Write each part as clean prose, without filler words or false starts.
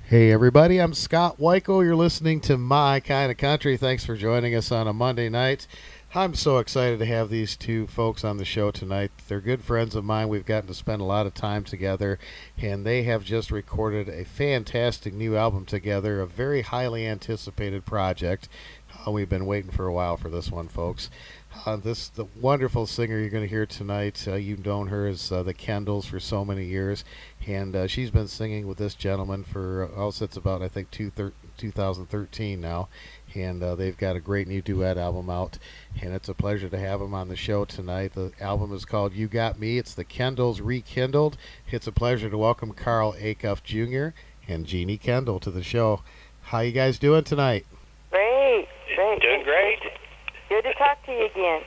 Hey everybody, I'm Scott Weichel. You're listening to My Kind of Country. Thanks for joining us on a Monday night. I'm so excited to have these two folks on the show tonight. They're good friends of mine. We've gotten to spend a lot of time together, and they have just recorded a fantastic new album together, a very highly anticipated project. We've been waiting for a while for this one, folks. The wonderful singer you're going to hear tonight, you've known her as the Kendalls for so many years, and she's been singing with this gentleman for, since about, I think, 2013 now, and they've got a great new duet album out, and it's a pleasure to have them on the show tonight. The album is called You Got Me. It's the Kendalls Rekindled. It's a pleasure to welcome Carl Acuff Jr. and Jeannie Kendall to the show. How you guys doing tonight? Great. Doing great. Good to talk to you again.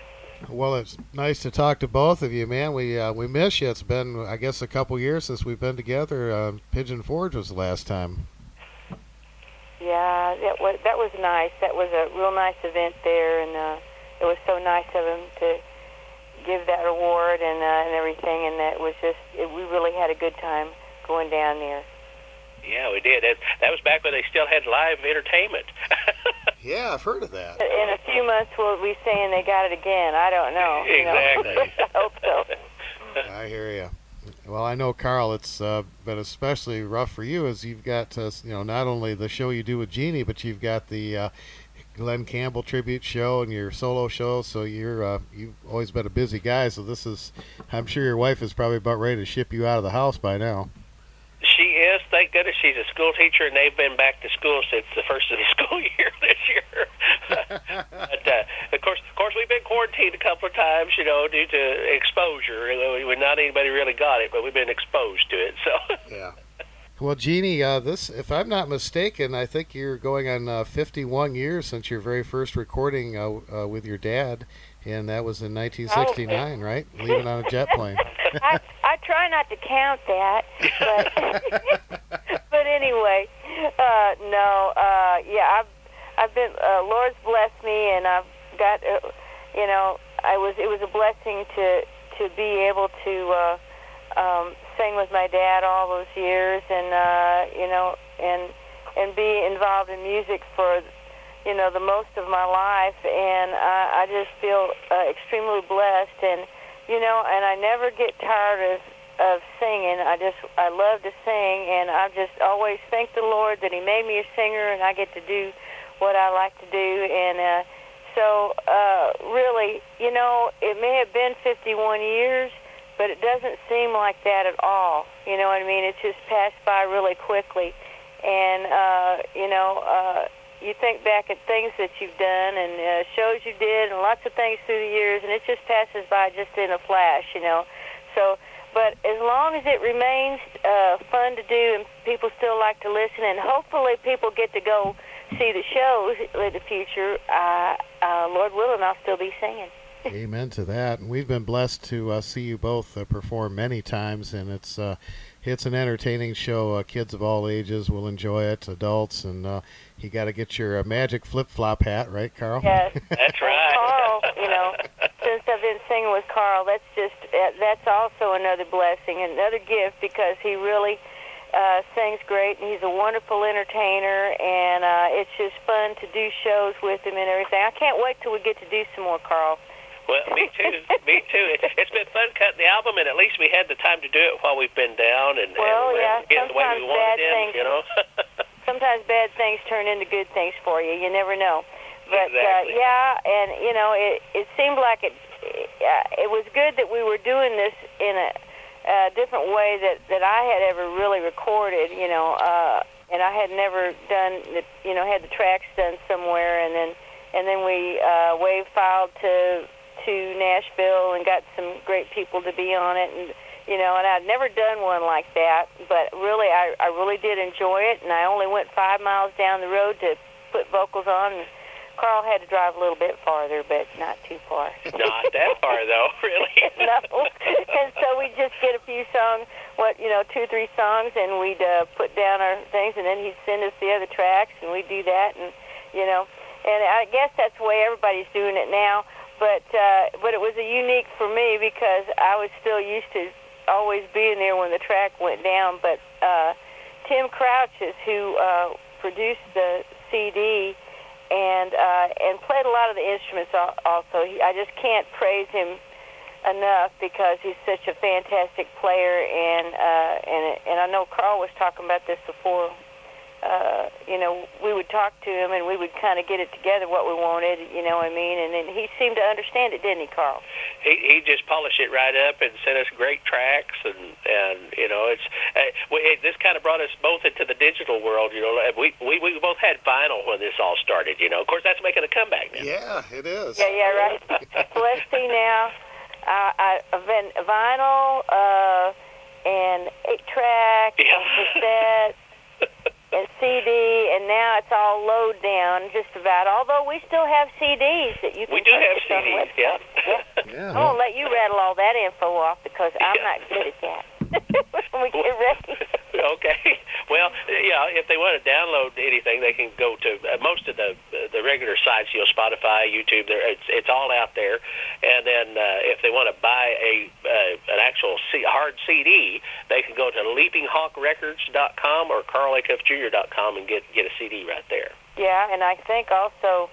Well, it's nice to talk to both of you, man. We miss you. It's been, I guess, a couple years since we've been together. Pigeon Forge was the last time. Yeah, that was nice. That was a real nice event there, and it was so nice of him to give that award and everything. And we really had a good time going down there. Yeah, we did. That was back when they still had live entertainment. Yeah, I've heard of that. In a few months, we'll be saying they got it again. I don't know. Exactly. I hope so. I hear you. Well, I know, Carl, it's been especially rough for you as you've got, not only the show you do with Jeannie, but you've got the Glenn Campbell tribute show and your solo show. So you've always been a busy guy. So this is, I'm sure your wife is probably about ready to ship you out of the house by now. She is. Thank goodness she's a school teacher, and they've been back to school since the first of the school year this year. But of course, we've been quarantined a couple of times, due to exposure. Not anybody really got it, but we've been exposed to it. So. Yeah. Well, Jeannie, this, if I'm not mistaken, I think you're going on 51 years since your very first recording with your dad, and that was in 1969, right? Leaving on a jet plane. I try not to count that, but anyway, I've been, Lord's blessed me, and I've got, it was a blessing to be able to sing with my dad all those years, and and be involved in music for the most of my life, and I just feel extremely blessed, and I never get tired of singing. I love to sing, and I just always thank the Lord that He made me a singer, and I get to do what I like to do, and so really, it may have been 51 years, but it doesn't seem like that at all. You know what I mean? It just passed by really quickly, and you think back at things that you've done and shows you did and lots of things through the years, and it just passes by just in a flash, So, but as long as it remains fun to do and people still like to listen, and hopefully people get to go see the shows in the future, Lord willing, I'll still be singing. Amen to that. And we've been blessed to see you both perform many times, and it's an entertaining show. Kids of all ages will enjoy it, adults, and you got to get your magic flip-flop hat, right, Carl? Yes. That's right. Carl, since I've been singing with Carl, that's also another blessing, another gift, because he really sings great, and he's a wonderful entertainer, and it's just fun to do shows with him and everything. I can't wait till we get to do some more, Carl. Well, me too. It's been fun cutting the album, and at least we had the time to do it while we've been down and get the way we wanted it. Sometimes bad things turn into good things for you. You never know. But exactly. It seemed like it was good that we were doing this in a different way that I had ever really recorded. And I had never done had the tracks done somewhere, and then we wave filed to Nashville and got some great people to be on it, and and I'd never done one like that, but really I really did enjoy it, and I only went 5 miles down the road to put vocals on, and Carl had to drive a little bit farther, but not too far. Not that far, though, really. No, and so we'd just get a few songs, 2 or 3 songs, and we'd put down our things, and then he'd send us the other tracks, and we'd do that, and and I guess that's the way everybody's doing it now. But it was a unique for me because I was still used to always being there when the track went down. But Tim Crouches, who produced the CD and played a lot of the instruments also. I just can't praise him enough because he's such a fantastic player, and I know Carl was talking about this before. We would talk to him and we would kind of get it together what we wanted, you know what I mean? And then he seemed to understand it, didn't he, Carl? He just polished it right up and sent us great tracks, and it's this kind of brought us both into the digital world. We both had vinyl when this all started. Of course, that's making a comeback now. Yeah, it is. Yeah, right. So let's see now. I've been vinyl and 8-track and cassette and CD, and now it's all load down just about. Although we still have CDs that you can. We do have CDs, yeah. I'm gonna let you rattle all that info off because I'm not good at that. When we get ready. Okay. Well, if they want to download anything, they can go to most of the regular sites. Spotify, YouTube. It's all out there. And then if they want to buy an actual hard CD, they can go to leapinghawkrecords.com or carlacuffjr.com and get a CD right there. Yeah, and I think also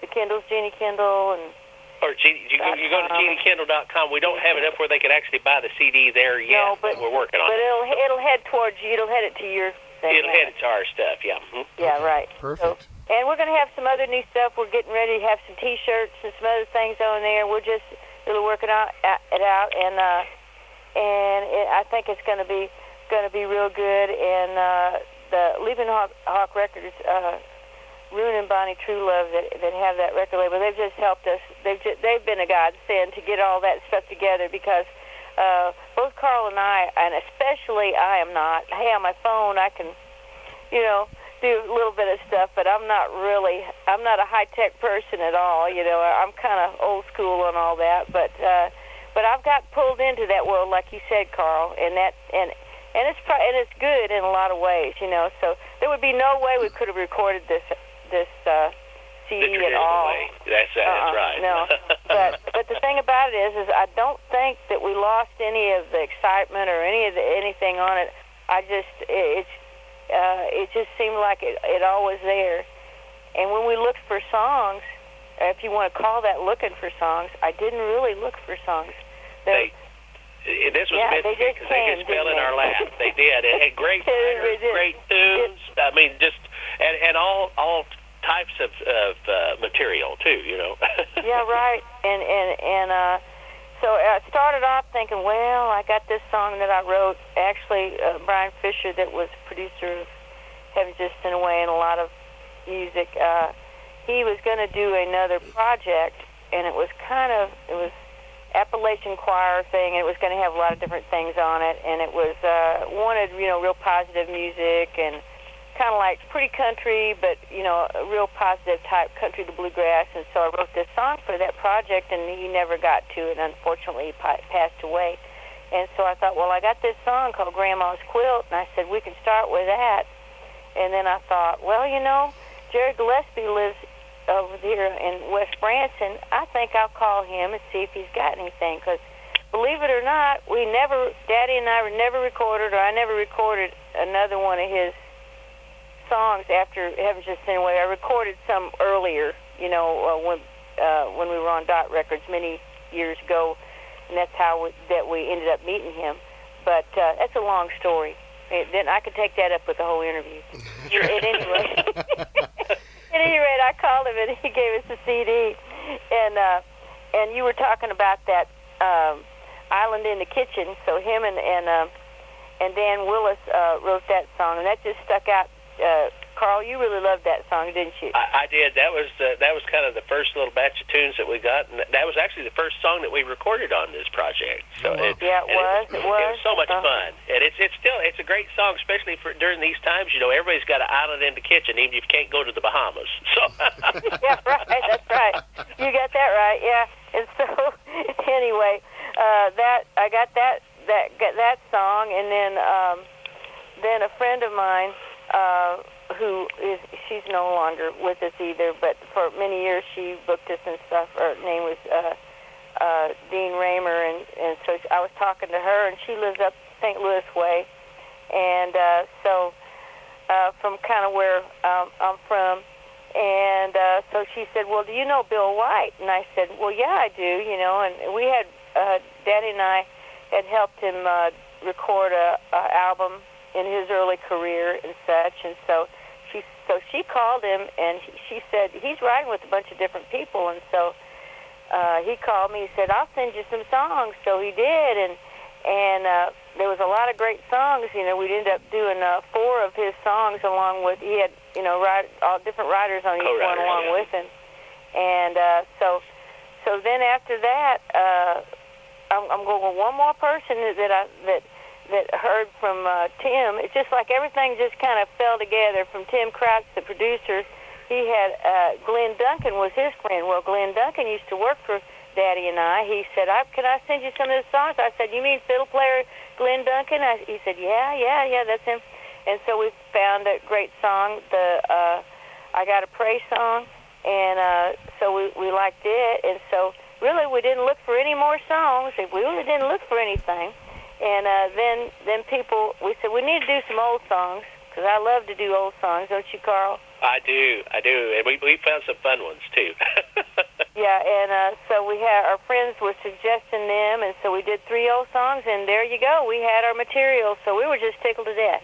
the Kendalls, Jeannie Kendall, and. Or you go to JeannieKendall.com. We don't have it up where they can actually buy the CD there yet. No, but we're working on it. But it'll head towards you. It'll head it to your thing. It'll head to our stuff, yeah. Mm-hmm. Yeah, right. Perfect. And we're going to have some other new stuff. We're getting ready to have some T-shirts and some other things on there. We're just really working it out, and I think it's going to be real good. And the Leaping Hawk Records. Rune and Bonnie Truelove that have that record label, they've just helped us. They've been a godsend to get all that stuff together because both Carl and I, and especially I am not. Hey, on my phone I can, do a little bit of stuff, but I'm not a high-tech person at all. I'm kind of old school on all that, but I've got pulled into that world, like you said, Carl, and it's good in a lot of ways. So there would be no way we could have recorded this CD at all. Way. That's right. No, but the thing about it is I don't think that we lost any of the excitement or anything on it. It just seemed like it all was there. And when we looked for songs, if you want to call that looking for songs, I didn't really look for songs. This was meant to be because they just fell in our lap. They did. It had great writers, great tunes. I mean, and all types of material too. Yeah, right. And so I started off thinking, well, I got this song that I wrote. Actually, Brian Fisher, that was producer of Heaven Just Sent Away and a lot of music, he was going to do another project, and it was Appalachian Choir thing, and it was going to have a lot of different things on it, and it was wanted real positive music and kind of like pretty country, but a real positive type country to bluegrass. And so I wrote this song for that project, and he never got to it. Unfortunately, he passed away. And so I thought, well, I got this song called Grandma's Quilt, and I said we can start with that. And then I thought, well, Jerry Gillespie lives over here in West Branson. I think I'll call him and see if he's got anything, because believe it or not, Daddy and I never recorded, or I never recorded another one of his songs after Heaven Just Sent Away. I recorded some earlier, when we were on Dot Records many years ago, and that's how we ended up meeting him. But that's a long story. Then I could take that up with the whole interview. At any rate, I called him and he gave us a CD, and you were talking about that Island in the Kitchen. So him and Dan Willis wrote that song, and that just stuck out. Carl, you really loved that song, didn't you? I did. That was kind of the first little batch of tunes that we got, and that was actually the first song that we recorded on this project. So it was. It was so much fun, and it's a great song, especially for during these times. Everybody's got an island in the kitchen, even if you can't go to the Bahamas. So yeah, right. That's right. You got that right. Yeah. And so anyway, that I got that song, and then a friend of mine. She's no longer with us either, but for many years she booked us and stuff. Her name was Dean Raymer, and so I was talking to her, and she lives up St. Louis way, and so from kind of where I'm from. And so she said, well, do you know Bill White? And I said, well, yeah, I do, you know. And we had, Daddy and I had helped him record a album in his early career and such. And so she called him, and she said, he's writing with a bunch of different people. And so he called me. He said, I'll send you some songs. So he did, and there was a lot of great songs. You know, we'd end up doing 4 of his songs along with, he had, you know, all different writers on each one along with him. And so then after that, I'm going with one more person that heard from Tim. It's just like everything just kind of fell together. From Tim Crouch, the producer, he had Glenn Duncan was his friend. Well, Glenn Duncan used to work for Daddy and I. He said, can I send you some of his songs? I said, you mean fiddle player Glenn Duncan? He said, yeah, that's him. And so we found a great song, the I Gotta Pray song, and so we liked it. And so really we didn't look for any more songs. We really didn't look for anything. And then people, we said, we need to do some old songs, because I love to do old songs, don't you, Carl? I do, and we found some fun ones, too. Yeah, and so we had, our friends were suggesting them, and so we did 3 old songs, and there you go, we had our material, so we were just tickled to death.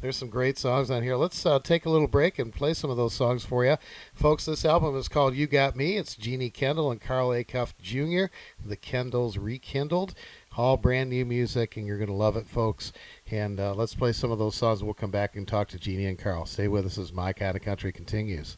There's some great songs on here. Let's take a little break and play some of those songs for you. Folks, this album is called You Got Me. It's Jeannie Kendall and Carl Acuff Jr., the Kendalls Rekindled. All brand new music, and you're going to love it, folks. And let's play some of those songs. We'll come back and talk to Jeannie and Carl. Stay with us as My Kind of Country continues.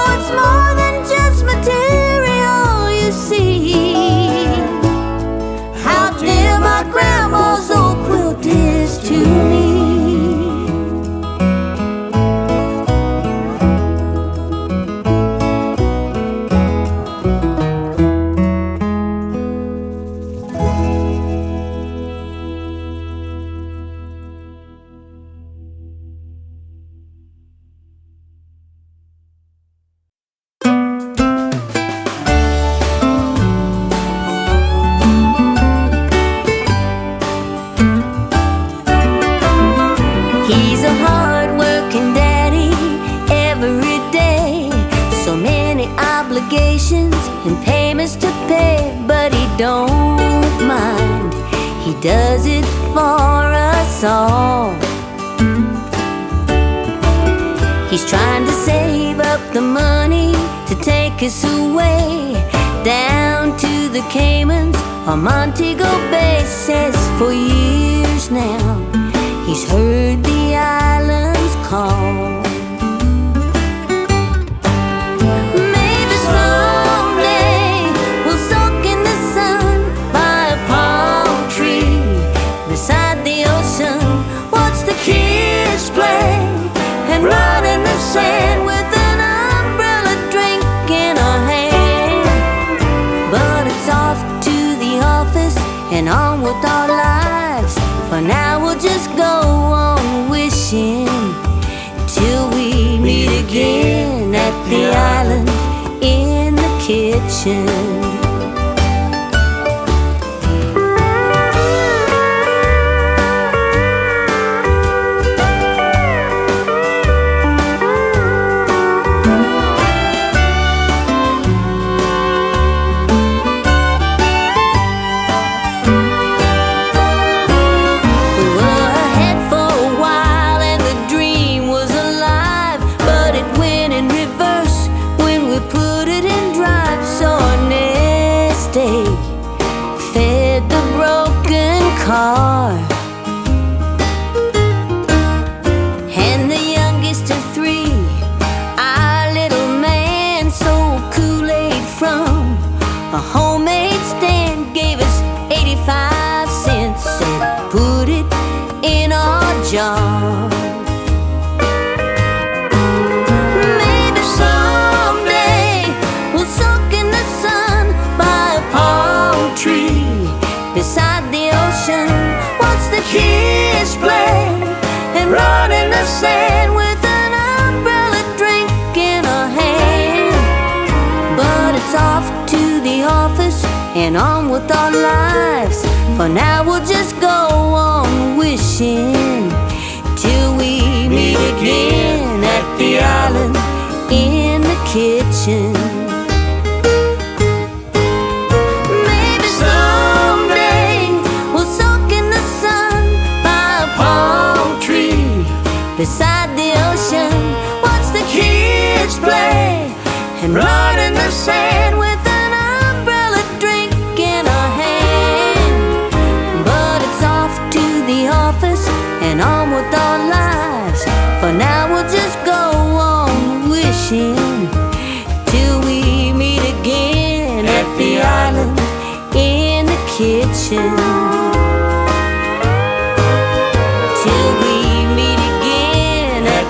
It's more than just material. obligations and payments to pay, but he don't mind. He does it for us all. He's trying to save up the money to take us away down to the Caymans or Montego Bay. Says for years now he's heard the islands call. Maybe someday we'll soak in the sun by a palm tree beside the ocean, watch the kids play and run in the sand with an umbrella drink in our hand. But it's off to the office and on with our lives. For now we'll just go on wishing till we meet again at the island in the kitchen. Car. And the youngest of three, our little man, sold Kool-Aid from a homemade stand, gave us 85 cents, said put it in our jar. Maybe someday we'll soak in the sun by a palm tree beside the ocean, watch the kids play and run in the sand with an umbrella drink in our hand. But it's off to the office and on with our lives. For now we'll just go on wishing till we meet again at the island in the kitchen. Beside the ocean, watch the kids play and run in the sand with an umbrella drink in our hand. But it's off to the office and on with our lives. For now we'll just go on wishing till we meet again at the island in the kitchen.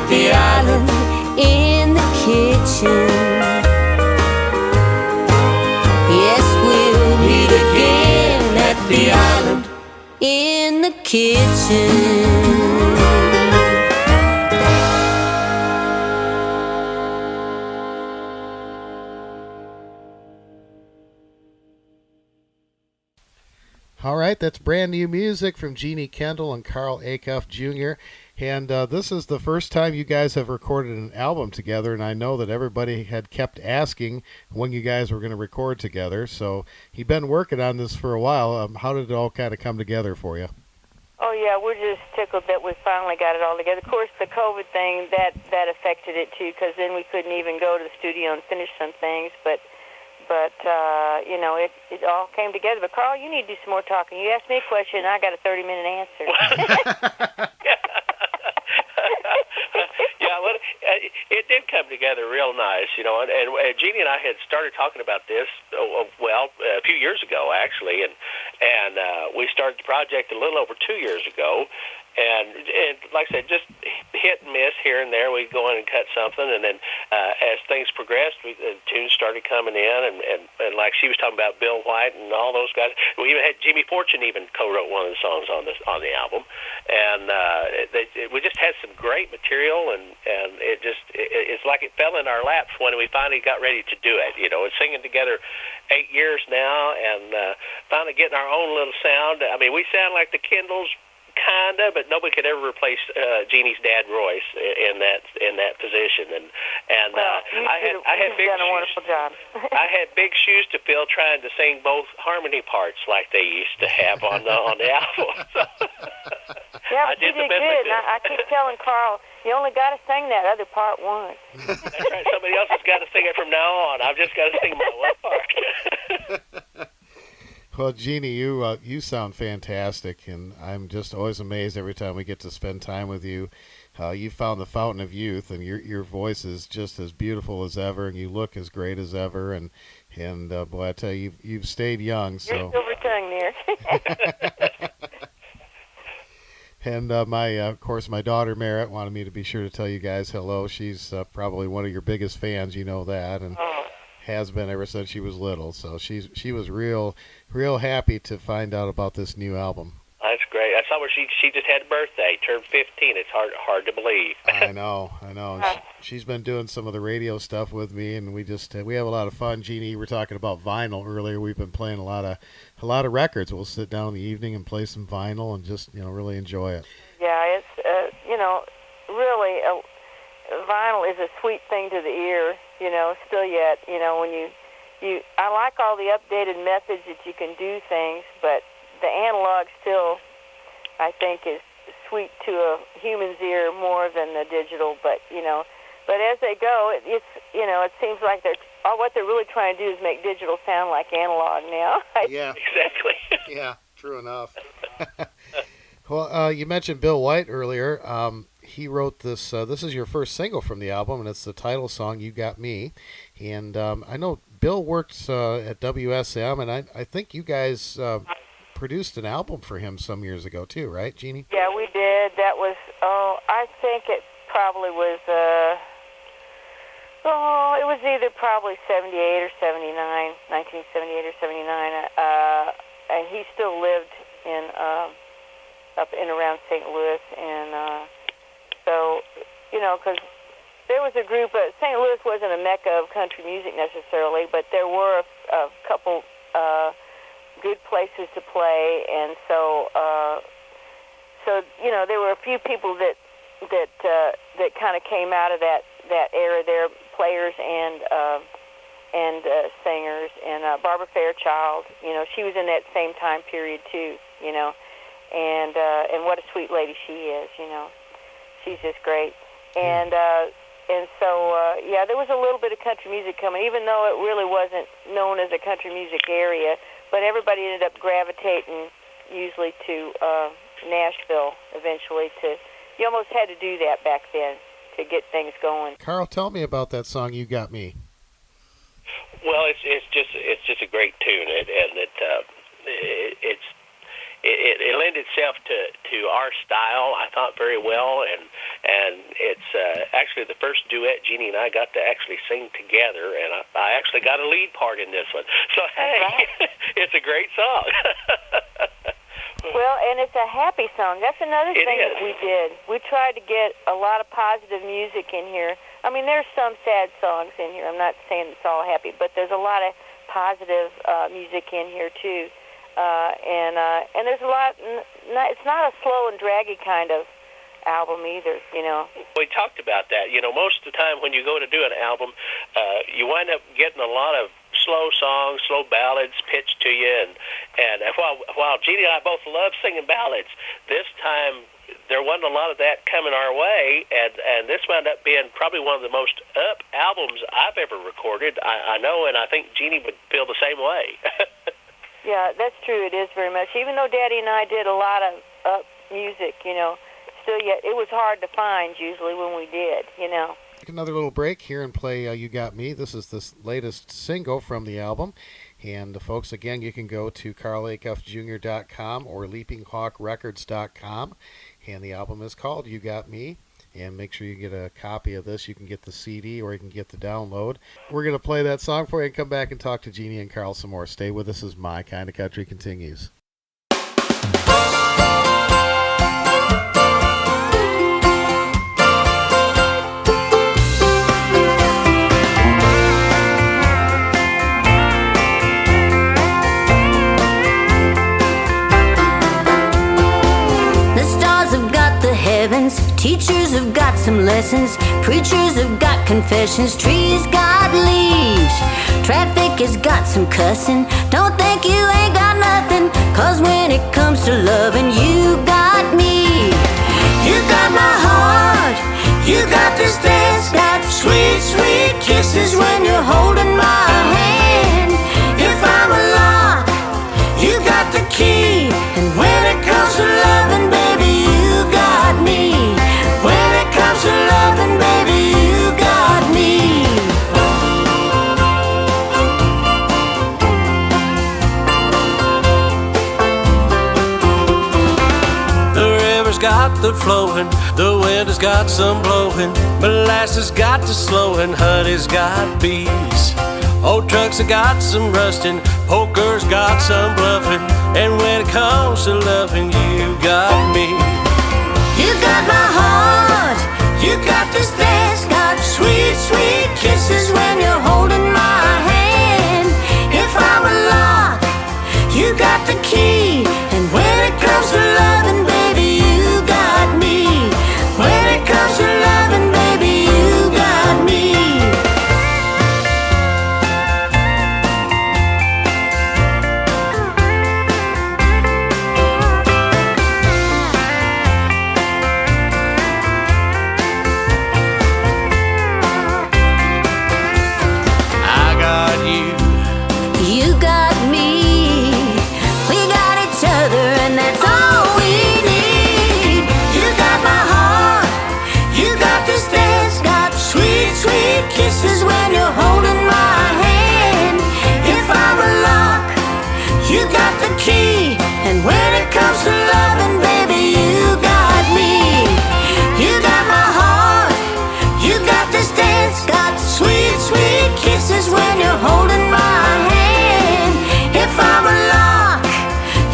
The island in the kitchen. Yes, we'll meet again at the island in the kitchen. All right, that's brand new music from Jeannie Kendall and Carl Acuff Jr. And this is the first time you guys have recorded an album together, and I know that everybody had kept asking when you guys were going to record together. So you've been working on this for a while. How did it all kind of come together for you? Oh, yeah, we're just tickled that we finally got it all together. Of course, the COVID thing, that affected it, too, because then we couldn't even go to the studio and finish some things. But you know, it all came together. But, Carl, you need to do some more talking. You asked me a question, and I got a 30-minute answer. Yeah, well, it did come together real nice, you know, and Jeannie and I had started talking about this, a few years ago, actually, and we started the project a little over 2 years ago, and like I said, just hit and miss here and there. We'd go in and cut something, and then as things progressed, the tunes started coming in, and like she was talking about Bill White and all those guys. We even had Jimmy Fortune even co-wrote one of the songs on the album, and we just had some great material, and it's like it fell in our laps when we finally got ready to do it. You know, it's singing together 8 years now, and finally getting our own little sound. I mean, we sound like the Kendalls kinda, but nobody could ever replace Jeannie's dad, Royce, in that position. And well, I had big done a wonderful job. I had big shoes to fill trying to sing both harmony parts like they used to have on the album. So, yeah, but you did good. And I keep telling Carl, you only got to sing that other part once. That's right. Somebody else has got to sing it from now on. I've just got to sing my one part. Well, Jeannie, you sound fantastic, and I'm just always amazed every time we get to spend time with you. You found the fountain of youth, and your voice is just as beautiful as ever, and you look as great as ever. And boy, I tell you, you've stayed young. So. You're silver tongue there. And of course, my daughter Merritt wanted me to be sure to tell you guys hello. She's probably one of your biggest fans, you know that, and has been ever since she was little. So she was real happy to find out about this new album. That's great. I saw where she just had a birthday, turned 15. It's hard to believe. I know. She's been doing some of the radio stuff with me, and we have a lot of fun. Jeannie, we were talking about vinyl earlier. We've been playing a lot of records. We'll sit down in the evening and play some vinyl and just really enjoy it. Yeah, it's really vinyl is a sweet thing to the ear. Still yet, when you I like all the updated methods that you can do things, but the analog still, I think, is sweet to a human's ear more than the digital. But as they go, it seems like what they're really trying to do is make digital sound like analog now. Yeah, exactly. Yeah, true enough. Well, you mentioned Bill White earlier. He wrote this. This is your first single from the album, and it's the title song, "You Got Me." And I know Bill worked at WSM, and I think you guys produced an album for him some years ago too, right, Jeannie? Yeah, we did. That was, I think it probably was, it was either probably 78 or 79, 1978 or 79. And he still lived up in around St. Louis, and so, because there was a group. St. Louis wasn't a mecca of country music necessarily, but there were a couple good places to play, and so there were a few people that kind of came out of that era there, players and singers, and Barbara Fairchild, she was in that same time period too, and what a sweet lady she is, she's just great, and so there was a little bit of country music coming, even though it really wasn't known as a country music area. But everybody ended up gravitating usually to Nashville eventually. You almost had to do that back then to get things going. Carl, tell me about that song, "You Got Me." Well, it's just a great tune, it lent itself to our style, I thought, very well, and it's actually the first duet Jeannie and I got to actually sing together, and I actually got a lead part in this one. So hey, right. It's a great song. Well, and it's a happy song. That's another thing that we did. We tried to get a lot of positive music in here. I mean, there's some sad songs in here. I'm not saying it's all happy, but there's a lot of positive music in here too. And there's a lot. It's not a slow and draggy kind of album either, We talked about that. Most of the time when you go to do an album, you wind up getting a lot of slow songs, slow ballads pitched to you, and while Jeannie and I both love singing ballads, this time there wasn't a lot of that coming our way, and this wound up being probably one of the most up albums I've ever recorded. I know, and I think Jeannie would feel the same way. Yeah, that's true. It is very much. Even though Daddy and I did a lot of up music, still yet it was hard to find usually when we did, Take another little break here and play "You Got Me." This is the latest single from the album. And folks, again, you can go to carlacuffjr.com or leapinghawkrecords.com. And the album is called "You Got Me." And make sure you get a copy of this. You can get the CD or you can get the download. We're going to play that song for you and come back and talk to Jeannie and Carl some more. Stay with us as My Kind of Country continues. The Teachers have got some lessons, preachers have got confessions, trees got leaves, traffic has got some cussing. Don't think you ain't got nothing, 'cause when it comes to loving, you got me. You got my heart, you got this dance, got sweet, sweet kisses when you're holding my hand. If I'm a lock, you got the key, and when it comes to loving, baby, you got me. When it comes to loving, baby, you got me. The river's got the flowing, the wind has got some blowing, molasses got the slowing, honey's got bees. Old trucks have got some rusting, poker's got some bluffing, and when it comes to loving, you got me. You got my heart, you got this dance, got sweet, sweet kisses when you're holding my hand. If I'm a lock, you got the key, and when it comes to loving, baby, you got me. When it comes to loving, baby, you got me. You got me, we got each other, and that's all we need. You got my heart, you got this dance, got sweet, sweet kisses when you're holding my hand. If I'm a lock, you got the key, and when it comes to loving, baby, you got me. You got my heart, you got this dance, got sweet, sweet kisses when you're holding my hand. If I'm a lock,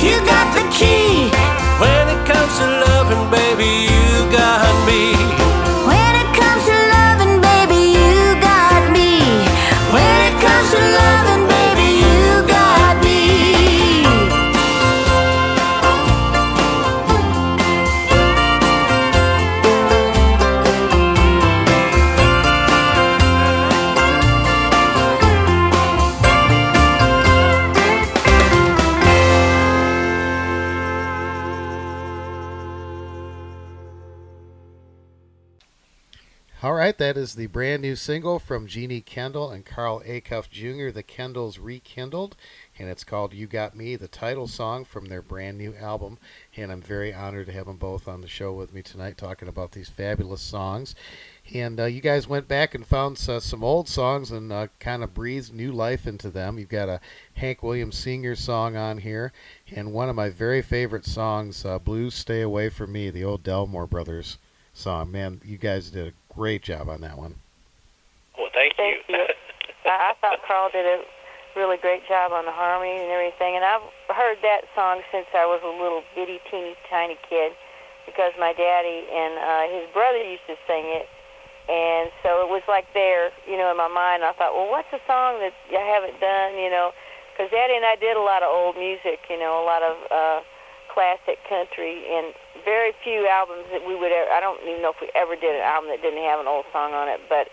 you got the key. When it comes to loving, baby, you got me. When it comes to loving, baby, you got me. When it comes to loving, baby, you got me. All right, that is the brand new single from Jeannie Kendall and Carl Acuff Jr., The Kendalls Rekindled, and it's called You Got Me, the title song from their brand new album. And I'm very honored to have them both on the show with me tonight talking about these fabulous songs. And you guys went back and found some old songs and kind of breathed new life into them. You've got a Hank Williams Sr. song on here, and one of my very favorite songs, Blues Stay Away From Me, the old Delmore Brothers song. Man, you guys did a great job on that one. Well, thank you. Thank you. I thought Carl did a really great job on the harmony and everything, and I've heard that song since I was a little bitty, teeny, tiny kid, because my daddy and his brother used to sing it, and so it was like there, in my mind. I thought, well, what's a song that I haven't done, because Daddy and I did a lot of old music, a lot of classic country, and very few albums that we would ever, I don't even know if we ever did an album that didn't have an old song on it, but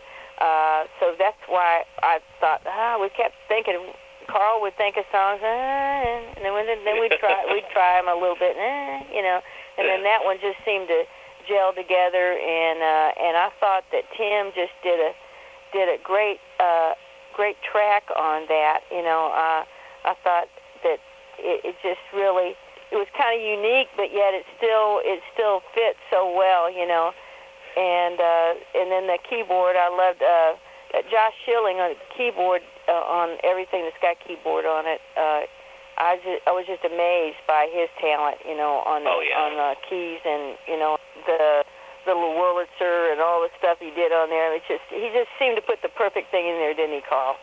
so that's why I thought, we kept thinking, Carl would think of songs, and then we'd try them a little bit, and then that one just seemed to gel together, and I thought that Tim just did a great track on that. I thought that it just really, it was kind of unique, but yet it still fits so well, And then the keyboard, I loved Josh Schilling on the keyboard, on everything that's got keyboard on it. I was just amazed by his talent, on keys and the little Wurlitzer and all the stuff he did on there. He just seemed to put the perfect thing in there, didn't he, Carl?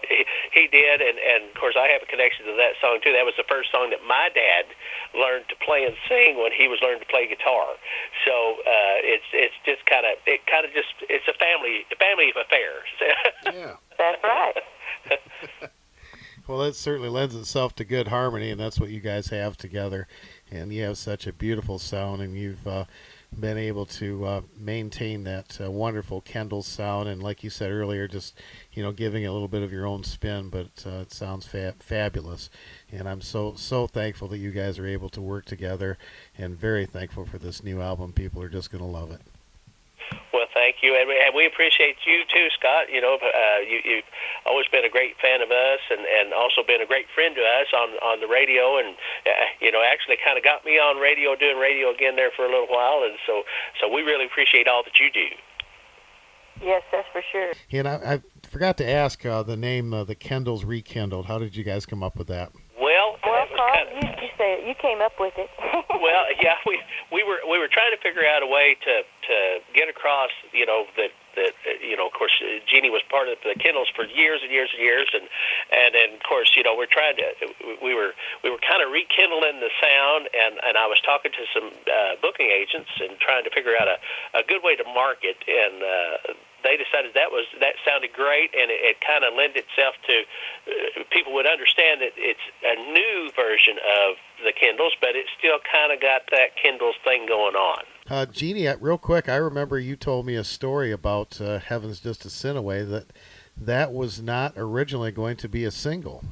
He did, and of course I have a connection to that song too. That was the first song that my dad learned to play and sing when he was learning to play guitar. So it's just it's a family affair. Yeah, that's right. Well, that certainly lends itself to good harmony, and that's what you guys have together. And you have such a beautiful sound, and you've been able to maintain that wonderful Kendall sound, and like you said earlier, just giving it a little bit of your own spin, but it sounds fabulous. And I'm so thankful that you guys are able to work together, and very thankful for this new album. People are just going to love it. Well, thank you, and we appreciate you too, Scott. You've always been a great fan of us, and also been a great friend to us on the radio, and actually kind of got me on radio, doing radio again there for a little while, and so we really appreciate all that you do. Yes, that's for sure. And I forgot to ask the name of the Kendalls Rekindled. How did you guys come up with that? Well, Carl, you say you came up with it. Well, yeah, we were trying to figure out a way to get across, that of course, Jeannie was part of the Kendalls for years and years and years, and then of course, we were kind of rekindling the sound, and I was talking to some booking agents and trying to figure out a good way to market, and they decided that sounded great, and it kind of lent itself to people would understand that it's a new version of the Kendalls, but it still kind of got that Kendalls thing going on. Jeannie, real quick, I remember you told me a story about Heaven's Just a Sin Away, that was not originally going to be a single.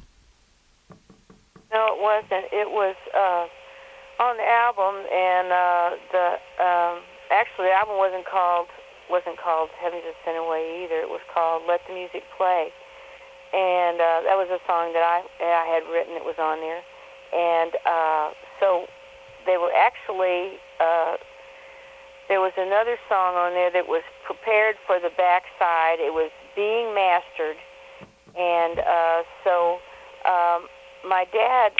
No, it wasn't. It was on the album, and actually the album wasn't called Heaven's Just a Sin Away either. It was called Let the Music Play, and that was a song that I had written. It was on there, and so they were actually. There was another song on there that was prepared for the backside. It was being mastered, and so my dad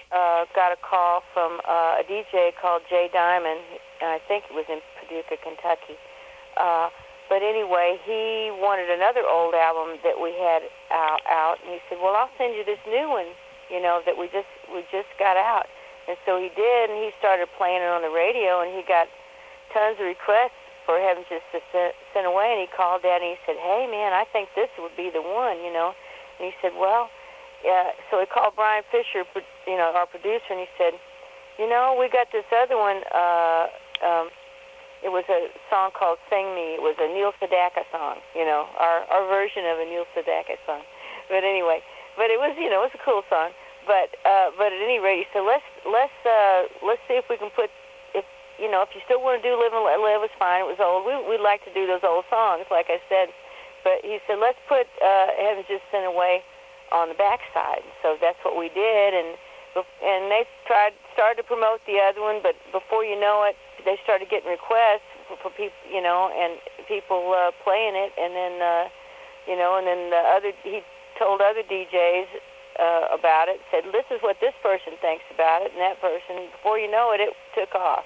got a call from a DJ called Jay Diamond, and I think it was in Paducah, Kentucky. But anyway, he wanted another old album that we had out, and he said, "Well, I'll send you this new one, that we just got out." And so he did, and he started playing it on the radio, and he got tons of requests for Heaven's Just a Sin Away, and he called Dad, and he said, "Hey, man, I think this would be the one, And he said, "Well," so he called Brian Fisher, our producer, and he said, "We got this other one." It was a song called "Sing Me." It was a Neil Sedaka song, our version of a Neil Sedaka song. But anyway, it was, it was a cool song. But at any rate, he said, let's see if we can put. If you still want to do Live and Let Live, it's fine. It was old. We'd like to do those old songs, like I said. But he said, let's put Heaven's Just Sent Away on the backside. So that's what we did, and they started to promote the other one. But before you know it, they started getting requests for people, and people playing it. And then, he told other DJs about it, said, "This is what this person thinks about it," and that person, before you know it, it took off,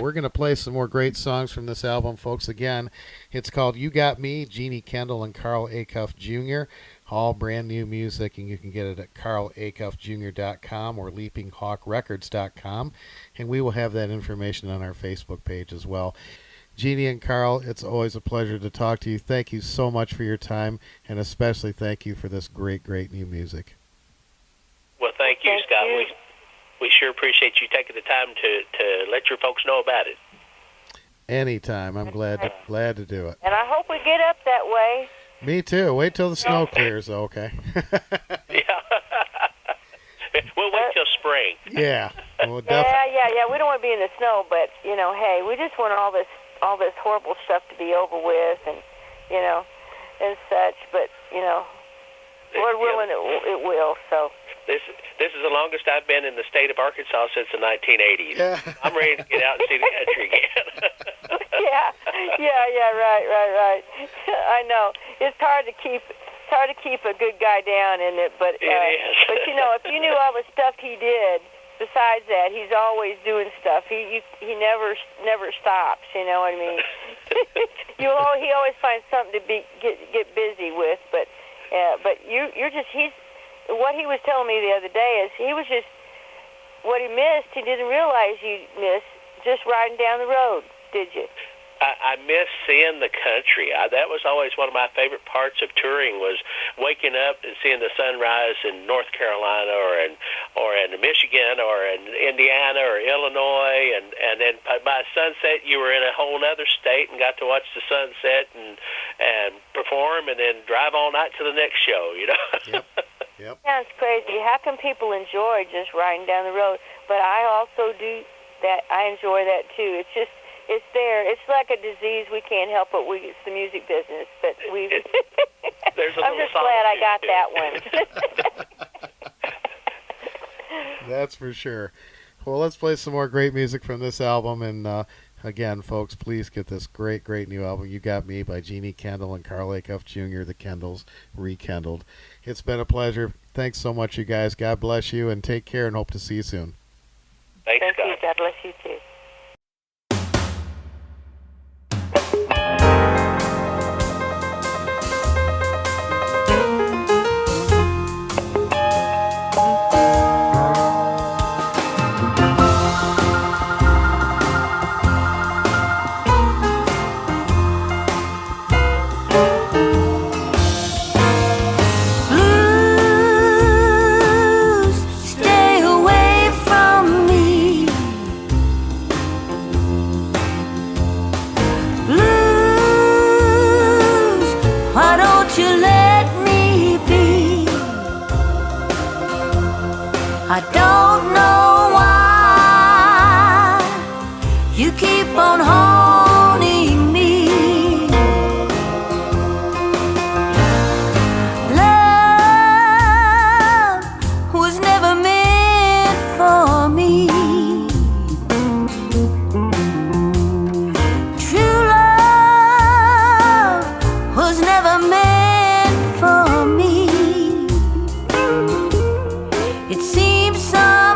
We're going to play some more great songs from this album, folks. Again, it's called You Got Me, Jeannie Kendall and Carl Acuff Jr., all brand new music, and you can get it at carlacuffjr.com or leapinghawkrecords.com, and we will have that information on our Facebook page as well. Jeannie and Carl, it's always a pleasure to talk to you. Thank you so much for your time, and especially thank you for this great, great new music. Well, thank you, Scott. We sure appreciate you taking the time to let your folks know about it. Anytime. I'm glad to do it. And I hope we get up that way. Me too. Wait till the snow clears, though, okay? Yeah. We'll wait till spring. Yeah. Well, yeah. We don't want to be in the snow, but, hey, we just want all this horrible stuff to be over with and, and such. But, Lord willing, it will, so. This is the longest I've been in the state of Arkansas since the 1980s. Yeah. I'm ready to get out and see the country again. Yeah, right. I know. It's hard to keep a good guy down, isn't it? But it is. But if you knew all the stuff he did, besides that, he's always doing stuff. He never stops. You know what I mean? He always finds something to get busy with. But he's. What he was telling me the other day is he was just, what he missed, he didn't realize you missed just riding down the road, did you? I miss seeing the country. That was always one of my favorite parts of touring, was waking up and seeing the sunrise in North Carolina or in in Michigan or in Indiana or Illinois, and then by sunset you were in a whole other state and got to watch the sunset and perform, and then drive all night to the next show. Yep. Yep. Sounds crazy. How can people enjoy just riding down the road? But I also do that. I enjoy that too. It's there. It's like a disease. We can't help it. It's the music business. But I'm just glad I got that one. That's for sure. Well, let's play some more great music from this album. And again, folks, please get this great, great new album, You Got Me, by Jeannie Kendall and Carl Acuff Jr., The Kendalls, Rekindled. It's been a pleasure. Thanks so much, you guys. God bless you, and take care, and hope to see you soon. Thanks, Thank you. God bless you, too. I don't know why you keep on haunting me. Love was never meant for me. True love was never meant for me. It seems so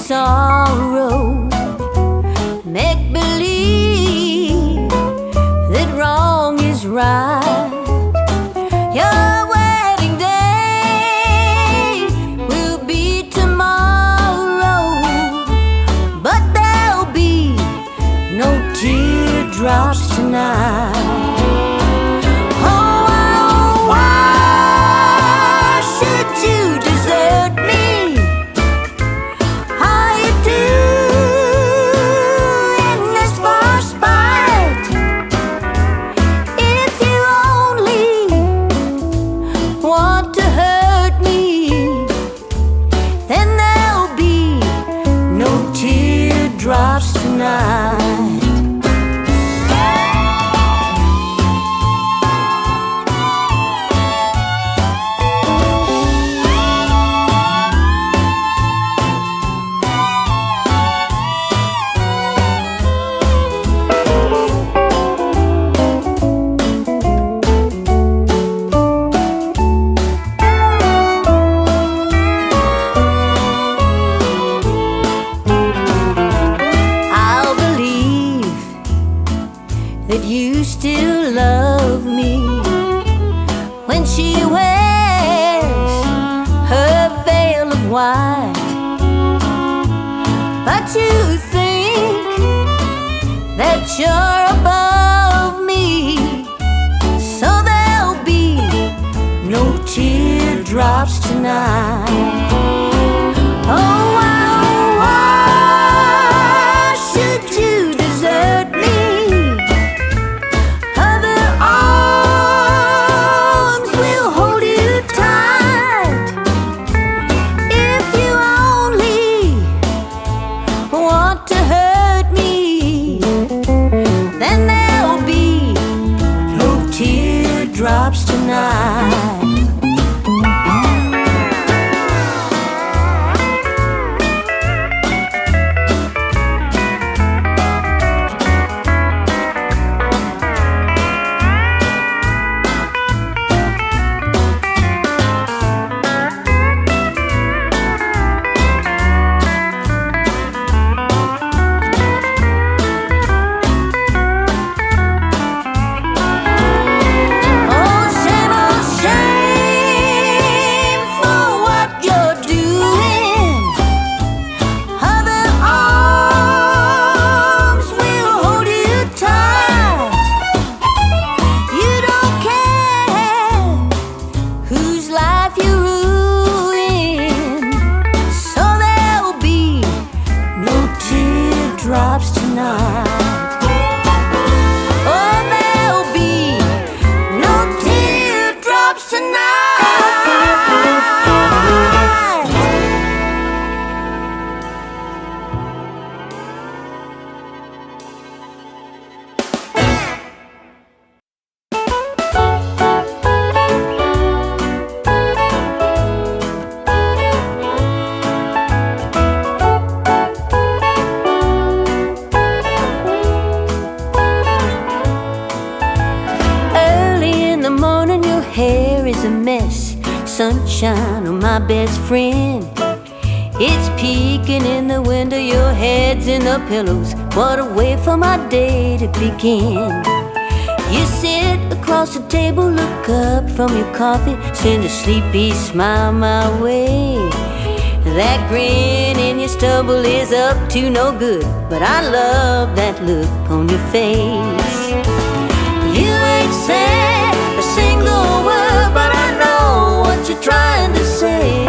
sorrow. Make believe that wrong is right. Your wedding day will be tomorrow, but there'll be no teardrops tonight. Oh, why should you desert me? Are you doing this for spite? If you only want to hurt me, then there'll be no teardrops tonight. I'll believe that you still love me when she wears her veil of white. But you think that you're above me, so there'll be no teardrops tonight. Oh, why should you desert me? Other arms will hold you tight. If you only want to hurt me, then there'll be no teardrops tonight. Oh, shame for what you're doing. Other arms will hold you tight. You don't care whose life you ruin, so there'll be no teardrops tonight. Oh, there'll be no teardrops tonight. Early in the morning, your hair is a mess. Sunshine on my best friend. It's peeking in the window, your head's in the pillows. What a way for my day to begin. You sit across the table, look up from your coffee, send a sleepy smile my way. That grin in your stubble is up to no good, but I love that look on your face. You ain't said a single word, but I know what you're trying to say.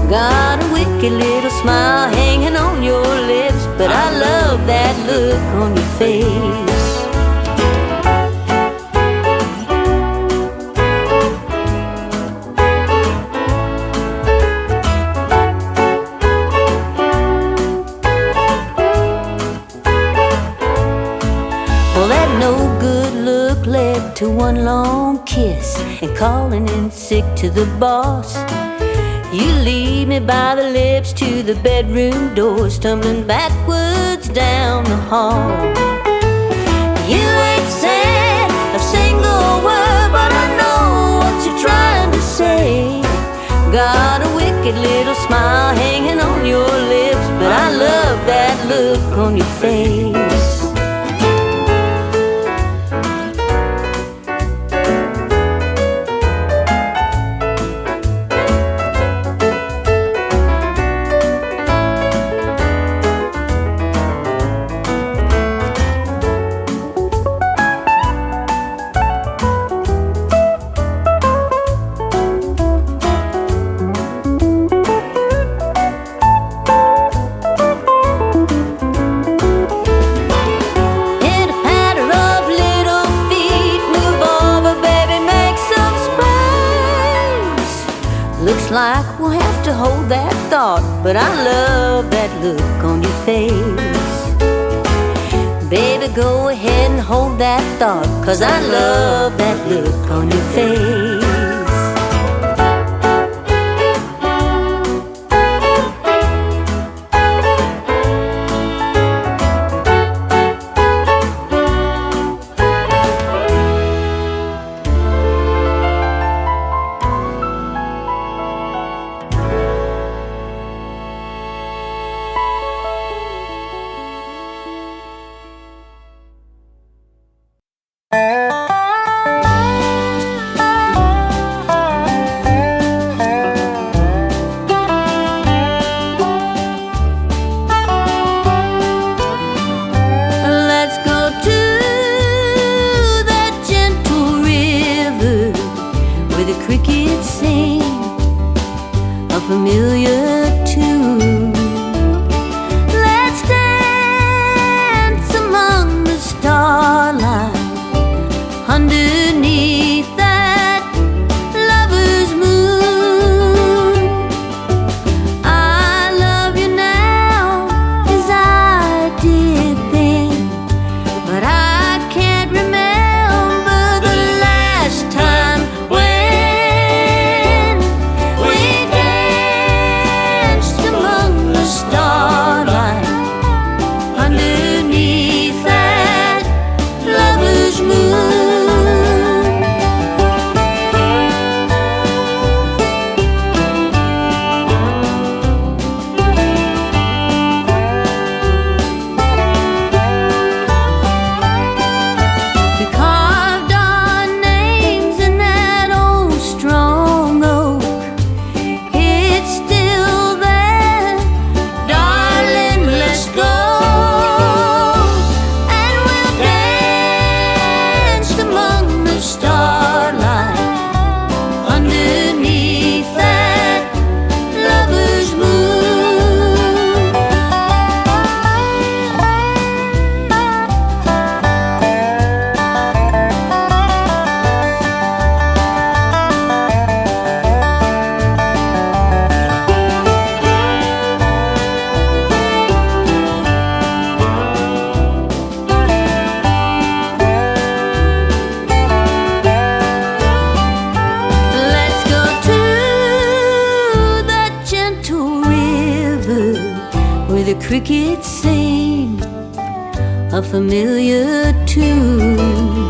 Got a wicked little smile hanging on your lips, but I love that look on your face. Well, that no good look led to one long kiss and calling in sick to the boss. You lead me by the lips to the bedroom door, stumbling backwards down the hall. You ain't said a single word, but I know what you're trying to say. Got a wicked little smile hanging on your lips, but I on your face. Like we'll have to hold that thought, but I love that look on your face. Baby, go ahead and hold that thought, 'cause I love that look on your face. Crickets sing a familiar tune.